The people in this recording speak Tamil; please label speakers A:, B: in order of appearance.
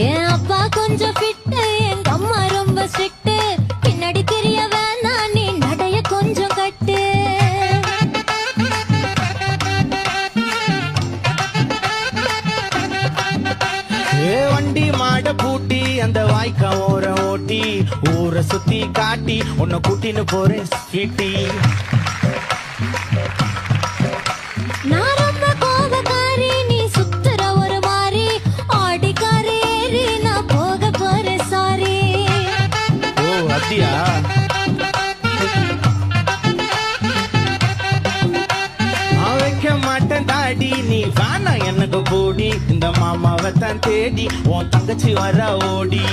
A: என் அப்பா கொஞ்சம் ஃபிட்டு, எங்க அம்மா ரொம்ப ஸ்ட்ரிக்ட். பின்னாடி தெரிய வேணாம், நீ நடைய கொஞ்சம் கட்டு.
B: வண்டி மாட பூட்டி அந்த வாய்க்கா ஓர ஓட்டி ஊரை சுத்தி காட்டி உன்னை கூட்டின்னு போறேன் ஸ்வீட்டி.
A: நான் ரொம்ப கோபக்காரி, நீ சுத்துற ஒரு மாதிரி. ஆடிக்காரி ஏறி நான் போக போறேன் சாரி.
B: ஓ அப்படியா? நான் வைக்க மாட்டேன் தாடி, நீ வேணா எனக்கு போடி. இந்த மாமாவை தான் தேடி உன் தங்கச்சி வர ஓடி.